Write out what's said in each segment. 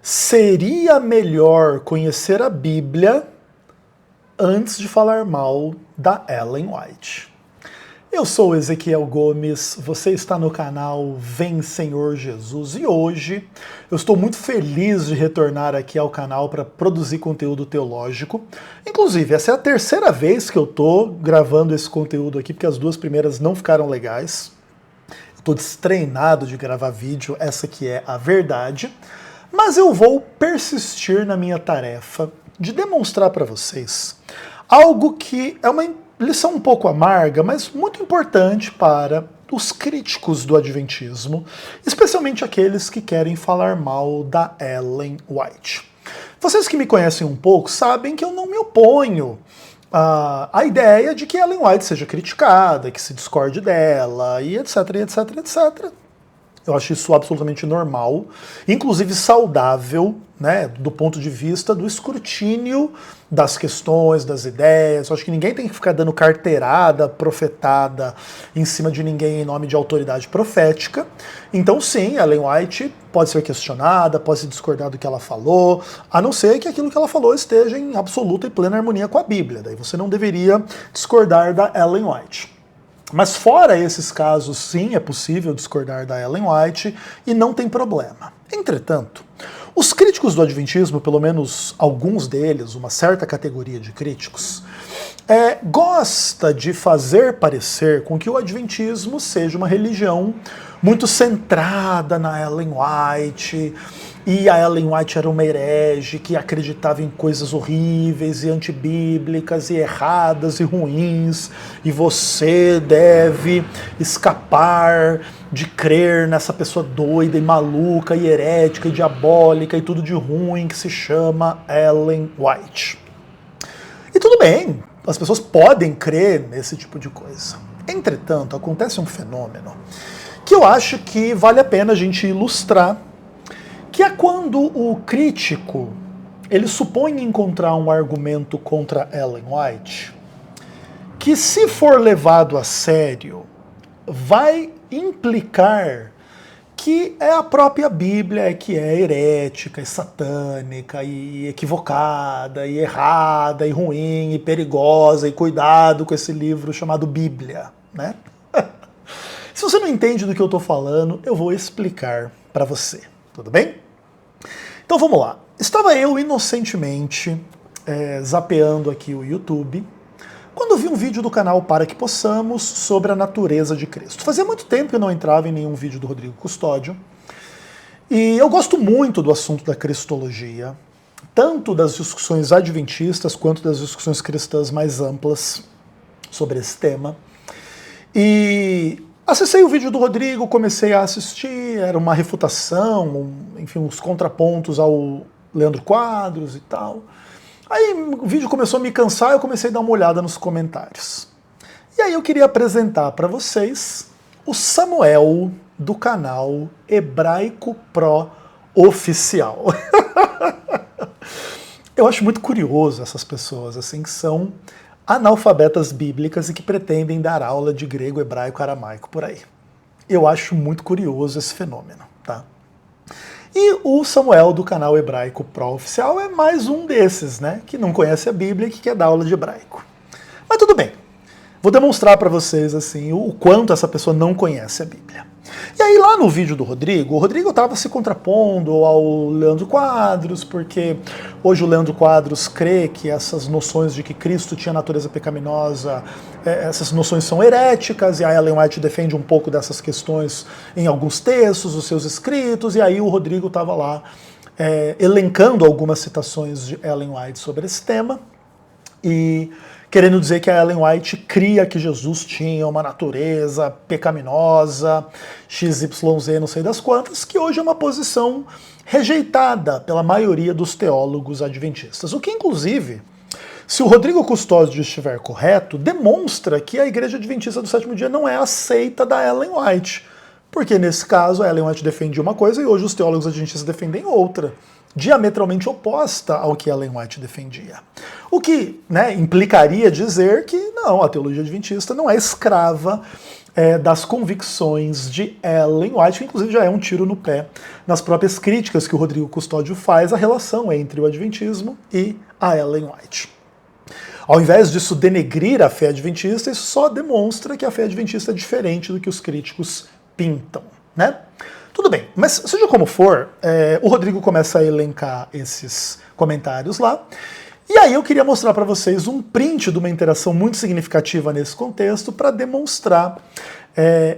Seria melhor conhecer a Bíblia antes de falar mal da Ellen White. Eu sou Ezequiel Gomes, você está no canal Vem Senhor Jesus e hoje eu estou muito feliz de retornar aqui ao canal para produzir conteúdo teológico. Inclusive, essa é a terceira vez que eu estou gravando esse conteúdo aqui, porque as duas primeiras não ficaram legais. Estou destreinado de gravar vídeo, essa que é a verdade. Mas eu vou persistir na minha tarefa de demonstrar para vocês algo que é uma lição um pouco amarga, mas muito importante para os críticos do Adventismo, especialmente aqueles que querem falar mal da Ellen White. Vocês que me conhecem um pouco sabem que eu não me oponho à ideia de que Ellen White seja criticada, que se discorde dela, e etc, etc, etc. Eu acho isso absolutamente normal, inclusive saudável, né, do ponto de vista do escrutínio das questões, das ideias. Eu acho que ninguém tem que ficar dando carteirada, profetada em cima de ninguém em nome de autoridade profética. Então sim, Ellen White pode ser questionada, pode se discordar do que ela falou, a não ser que aquilo que ela falou esteja em absoluta e plena harmonia com a Bíblia. Daí você não deveria discordar da Ellen White. Mas fora esses casos, sim, é possível discordar da Ellen White e não tem problema. Entretanto, os críticos do Adventismo, pelo menos alguns deles, uma certa categoria de críticos, gosta de fazer parecer com que o Adventismo seja uma religião muito centrada na Ellen White, e a Ellen White era uma herege que acreditava em coisas horríveis e antibíblicas e erradas e ruins, e você deve escapar de crer nessa pessoa doida e maluca e herética e diabólica e tudo de ruim que se chama Ellen White. E tudo bem, as pessoas podem crer nesse tipo de coisa. Entretanto, acontece um fenômeno que eu acho que vale a pena a gente ilustrar, que é quando o crítico ele supõe encontrar um argumento contra Ellen White que, se for levado a sério, vai implicar que é a própria Bíblia que é herética e satânica e equivocada e errada e ruim e perigosa, e cuidado com esse livro chamado Bíblia, né? Se você não entende do que eu estou falando, eu vou explicar para você, tudo bem? Então vamos lá. Estava eu inocentemente zapeando aqui o YouTube, quando vi um vídeo do canal Para Que Possamos sobre a natureza de Cristo. Fazia muito tempo que eu não entrava em nenhum vídeo do Rodrigo Custódio, e eu gosto muito do assunto da cristologia, tanto das discussões adventistas quanto das discussões cristãs mais amplas sobre esse tema. E acessei o vídeo do Rodrigo, comecei a assistir, era uma refutação, enfim, uns contrapontos ao Leandro Quadros e tal. Aí o vídeo começou a me cansar, eu comecei a dar uma olhada nos comentários. E aí eu queria apresentar para vocês o Samuel do canal Hebraico Pro Oficial. Eu acho muito curioso essas pessoas, assim, que são analfabetas bíblicas e que pretendem dar aula de grego, hebraico, aramaico por aí. Eu acho muito curioso esse fenômeno, tá? E o Samuel do canal Hebraico Pro Oficial é mais um desses, né? Que não conhece a Bíblia e que quer dar aula de hebraico. Mas tudo bem. Vou demonstrar para vocês assim o quanto essa pessoa não conhece a Bíblia. E aí lá no vídeo do Rodrigo, o Rodrigo estava se contrapondo ao Leandro Quadros, porque hoje o Leandro Quadros crê que essas noções de que Cristo tinha natureza pecaminosa, essas noções são heréticas, e a Ellen White defende um pouco dessas questões em alguns textos, os seus escritos, e aí o Rodrigo estava lá elencando algumas citações de Ellen White sobre esse tema, e querendo dizer que a Ellen White cria que Jesus tinha uma natureza pecaminosa, XYZ, não sei das quantas, que hoje é uma posição rejeitada pela maioria dos teólogos adventistas. O que, inclusive, se o Rodrigo Custódio estiver correto, demonstra que a Igreja Adventista do Sétimo Dia não é aceita da Ellen White. Porque, nesse caso, a Ellen White defendia uma coisa e hoje os teólogos adventistas defendem outra, diametralmente oposta ao que Ellen White defendia. O que, né, implicaria dizer que não, a teologia adventista não é escrava das convicções de Ellen White, que inclusive já é um tiro no pé nas próprias críticas que o Rodrigo Custódio faz à relação entre o adventismo e a Ellen White. Ao invés disso denegrir a fé adventista, isso só demonstra que a fé adventista é diferente do que os críticos pintam, né? Tudo bem, mas seja como for, o Rodrigo começa a elencar esses comentários lá, e aí eu queria mostrar para vocês um print de uma interação muito significativa nesse contexto para demonstrar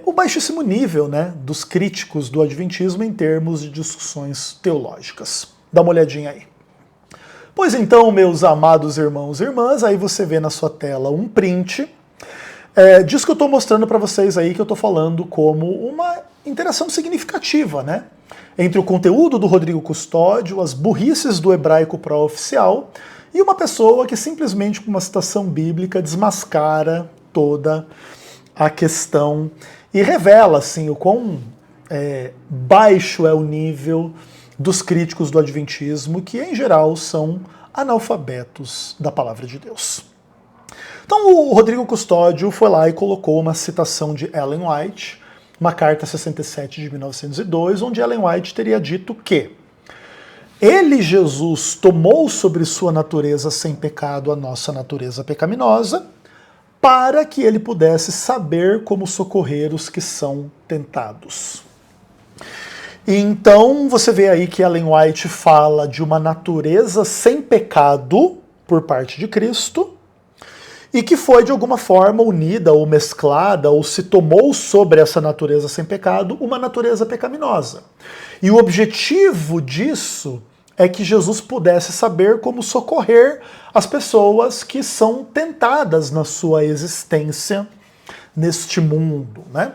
o baixíssimo nível, né, dos críticos do adventismo em termos de discussões teológicas. Dá uma olhadinha aí. Pois então, meus amados irmãos e irmãs, aí você vê na sua tela um print disso que eu estou mostrando para vocês aí, que eu estou falando como uma interação significativa, né, entre o conteúdo do Rodrigo Custódio, as burrices do hebraico pró-oficial, e uma pessoa que simplesmente com uma citação bíblica desmascara toda a questão e revela assim, o quão baixo é o nível dos críticos do adventismo, que em geral são analfabetos da palavra de Deus. Então o Rodrigo Custódio foi lá e colocou uma citação de Ellen White, uma carta 67 de 1902, onde Ellen White teria dito que ele, Jesus, tomou sobre sua natureza sem pecado a nossa natureza pecaminosa, para que ele pudesse saber como socorrer os que são tentados. Então você vê aí que Ellen White fala de uma natureza sem pecado por parte de Cristo, e que foi de alguma forma unida ou mesclada, ou se tomou sobre essa natureza sem pecado uma natureza pecaminosa. E o objetivo disso é que Jesus pudesse saber como socorrer as pessoas que são tentadas na sua existência neste mundo, né?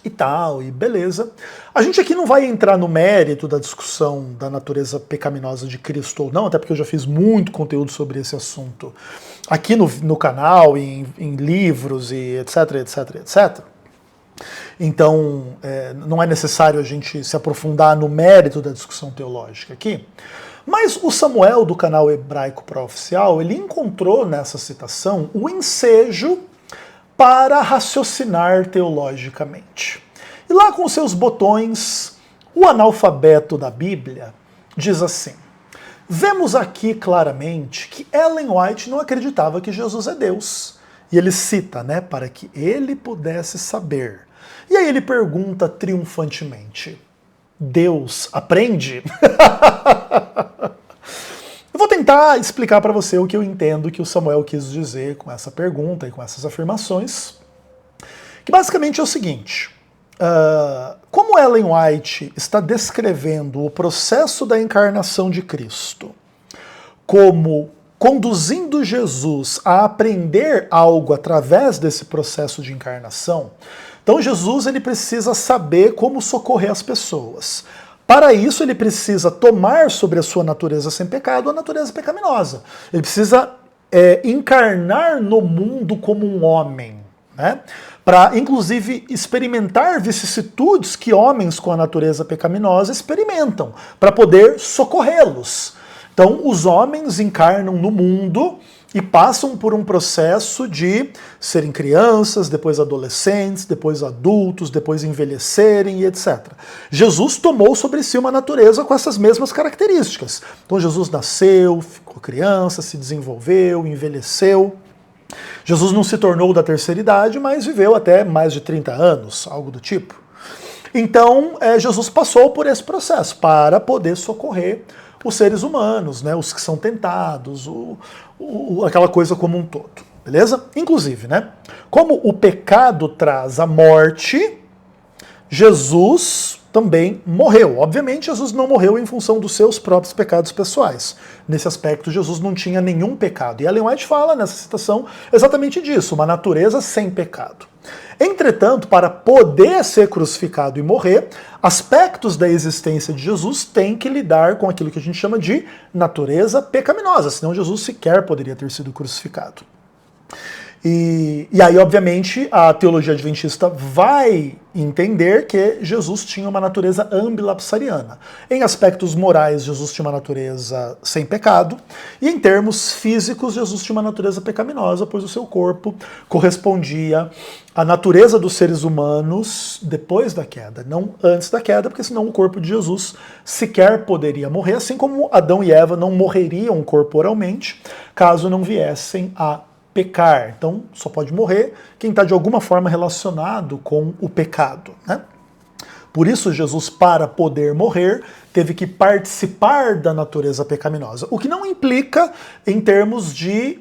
E tal, e beleza. A gente aqui não vai entrar no mérito da discussão da natureza pecaminosa de Cristo ou não, até porque eu já fiz muito conteúdo sobre esse assunto aqui no canal, em livros e etc, etc, etc. Então, não é necessário a gente se aprofundar no mérito da discussão teológica aqui. Mas o Samuel, do canal Hebraico Pró-Oficial, ele encontrou nessa citação o ensejo para raciocinar teologicamente. E lá com seus botões, o analfabeto da Bíblia diz assim: vemos aqui claramente que Ellen White não acreditava que Jesus é Deus. E ele cita, né, para que ele pudesse saber. E aí ele pergunta triunfantemente: Deus aprende? Eu vou tentar explicar para você o que eu entendo que o Samuel quis dizer com essa pergunta e com essas afirmações, que basicamente é o seguinte: como Ellen White está descrevendo o processo da encarnação de Cristo como conduzindo Jesus a aprender algo através desse processo de encarnação, então Jesus ele precisa saber como socorrer as pessoas. Para isso ele precisa tomar sobre a sua natureza sem pecado a natureza pecaminosa. Ele precisa encarnar no mundo como um homem, né? Para inclusive experimentar vicissitudes que homens com a natureza pecaminosa experimentam, para poder socorrê-los. Então os homens encarnam no mundo e passam por um processo de serem crianças, depois adolescentes, depois adultos, depois envelhecerem e etc. Jesus tomou sobre si uma natureza com essas mesmas características. Então Jesus nasceu, ficou criança, se desenvolveu, envelheceu. Jesus não se tornou da terceira idade, mas viveu até mais de 30 anos, algo do tipo. Então Jesus passou por esse processo para poder socorrer os seres humanos, né, os que são tentados, aquela coisa como um todo, beleza? Inclusive, né, como o pecado traz a morte, Jesus também morreu. Obviamente, Jesus não morreu em função dos seus próprios pecados pessoais. Nesse aspecto, Jesus não tinha nenhum pecado. E Ellen White fala nessa citação exatamente disso, uma natureza sem pecado. Entretanto, para poder ser crucificado e morrer, aspectos da existência de Jesus têm que lidar com aquilo que a gente chama de natureza pecaminosa, senão Jesus sequer poderia ter sido crucificado. E aí, obviamente, a teologia adventista vai entender que Jesus tinha uma natureza ambilapsariana. Em aspectos morais, Jesus tinha uma natureza sem pecado, e em termos físicos, Jesus tinha uma natureza pecaminosa, pois o seu corpo correspondia à natureza dos seres humanos depois da queda, não antes da queda, porque senão o corpo de Jesus sequer poderia morrer, assim como Adão e Eva não morreriam corporalmente, caso não viessem a pecar. Então, só pode morrer quem está de alguma forma relacionado com o pecado, né? Por isso, Jesus, para poder morrer, teve que participar da natureza pecaminosa, o que não implica em termos de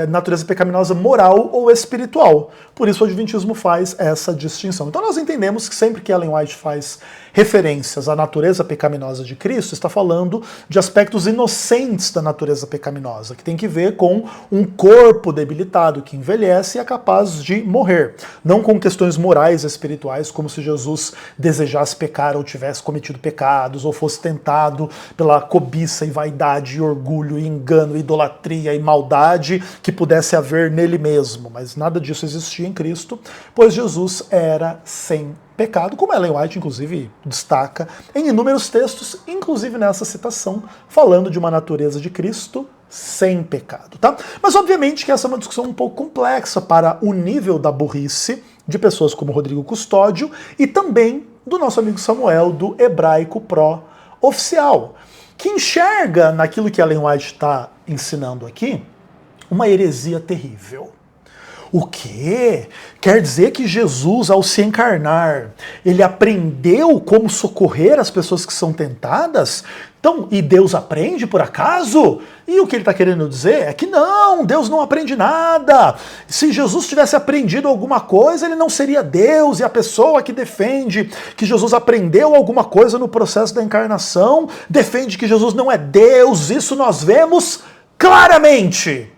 natureza pecaminosa moral ou espiritual. Por isso o Adventismo faz essa distinção. Então nós entendemos que sempre que Ellen White faz referências à natureza pecaminosa de Cristo, está falando de aspectos inocentes da natureza pecaminosa, que tem que ver com um corpo debilitado que envelhece e é capaz de morrer. Não com questões morais e espirituais, como se Jesus desejasse pecar ou tivesse cometido pecados, ou fosse tentado pela cobiça e vaidade, e orgulho, e engano, e idolatria e maldade que pudesse haver nele mesmo. Mas nada disso existia em Cristo, pois Jesus era sem pecado, como Ellen White, inclusive, destaca em inúmeros textos, inclusive nessa citação, falando de uma natureza de Cristo sem pecado, tá? Mas obviamente que essa é uma discussão um pouco complexa para o nível da burrice de pessoas como Rodrigo Custódio e também do nosso amigo Samuel, do Hebraico Pró-Oficial, que enxerga naquilo que Ellen White está ensinando aqui uma heresia terrível. O quê? Quer dizer que Jesus, ao se encarnar, ele aprendeu como socorrer as pessoas que são tentadas? Então, e Deus aprende por acaso? E o que ele está querendo dizer é que não, Deus não aprende nada. Se Jesus tivesse aprendido alguma coisa, ele não seria Deus. E a pessoa que defende que Jesus aprendeu alguma coisa no processo da encarnação, defende que Jesus não é Deus. Isso nós vemos claramente.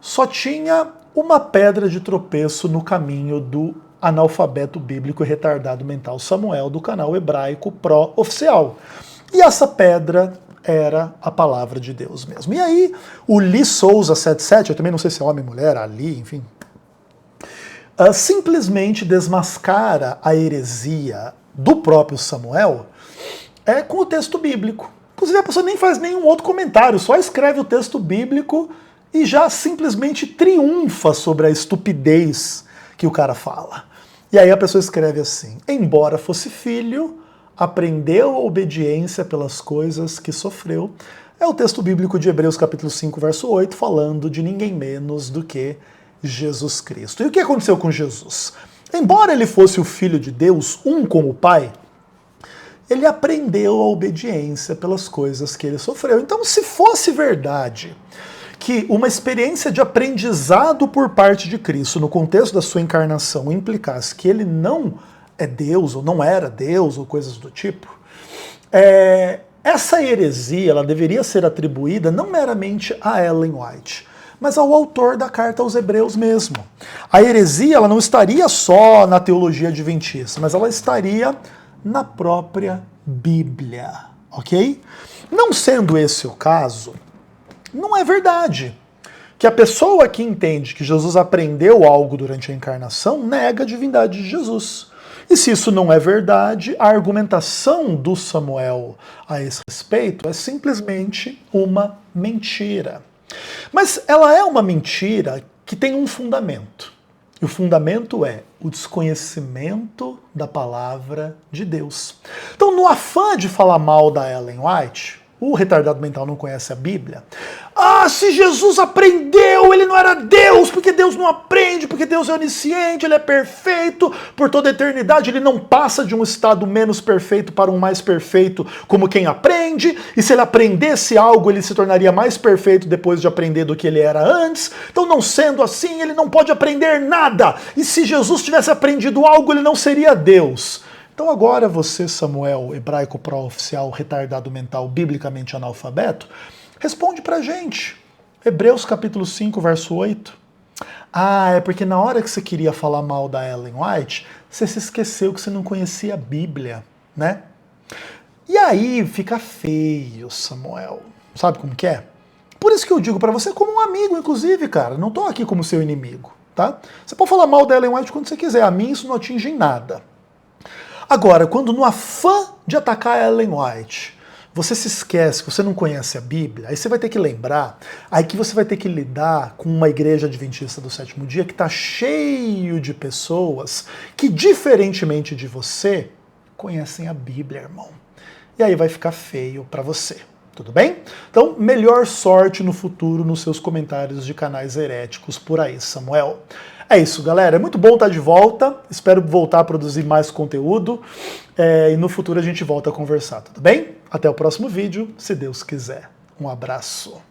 Só tinha uma pedra de tropeço no caminho do analfabeto bíblico e retardado mental Samuel, do canal Hebraico Pró-Oficial. E essa pedra era a palavra de Deus mesmo. E aí, o Lee Souza 77, eu também não sei se é homem, mulher, Ali, enfim, simplesmente desmascara a heresia do próprio Samuel com o texto bíblico. Inclusive, a pessoa nem faz nenhum outro comentário, só escreve o texto bíblico e já simplesmente triunfa sobre a estupidez que o cara fala. E aí a pessoa escreve assim: embora fosse filho, aprendeu a obediência pelas coisas que sofreu. É o texto bíblico de Hebreus capítulo 5, verso 8, falando de ninguém menos do que Jesus Cristo. E o que aconteceu com Jesus? Embora ele fosse o Filho de Deus, um com o Pai, ele aprendeu a obediência pelas coisas que ele sofreu. Então, se fosse verdade que uma experiência de aprendizado por parte de Cristo no contexto da sua encarnação implicasse que ele não é Deus, ou não era Deus, ou coisas do tipo, essa heresia ela deveria ser atribuída não meramente a Ellen White, mas ao autor da carta aos Hebreus mesmo. A heresia ela não estaria só na teologia adventista, mas ela estaria na própria Bíblia, ok? Não sendo esse o caso, não é verdade que a pessoa que entende que Jesus aprendeu algo durante a encarnação nega a divindade de Jesus. E se isso não é verdade, a argumentação do Samuel a esse respeito é simplesmente uma mentira. Mas ela é uma mentira que tem um fundamento. E o fundamento é o desconhecimento da palavra de Deus. Então, no afã de falar mal da Ellen White, o retardado mental não conhece a Bíblia. Ah, se Jesus aprendeu, ele não era Deus, porque Deus não aprende, porque Deus é onisciente, ele é perfeito por toda a eternidade, ele não passa de um estado menos perfeito para um mais perfeito, como quem aprende, e se ele aprendesse algo, ele se tornaria mais perfeito depois de aprender do que ele era antes. Então, não sendo assim, ele não pode aprender nada. E se Jesus tivesse aprendido algo, ele não seria Deus. Então agora você, Samuel, hebraico pró-oficial, retardado mental, biblicamente analfabeto, responde pra gente. Hebreus capítulo 5, verso 8. Ah, é porque na hora que você queria falar mal da Ellen White, você se esqueceu que você não conhecia a Bíblia, né? E aí fica feio, Samuel. Sabe como que é? Por isso que eu digo pra você como um amigo, inclusive, cara. Não tô aqui como seu inimigo, tá? Você pode falar mal da Ellen White quando você quiser, a mim isso não atinge em nada. Agora, quando no afã de atacar a Ellen White, você se esquece que você não conhece a Bíblia, aí você vai ter que lembrar, aí que você vai ter que lidar com uma igreja adventista do sétimo dia que está cheio de pessoas que, diferentemente de você, conhecem a Bíblia, irmão. E aí vai ficar feio para você. Tudo bem? Então, melhor sorte no futuro nos seus comentários de canais heréticos por aí, Samuel. É isso, galera. É muito bom estar de volta. Espero voltar a produzir mais conteúdo. E no futuro a gente volta a conversar, tudo bem? Até o próximo vídeo, se Deus quiser. Um abraço.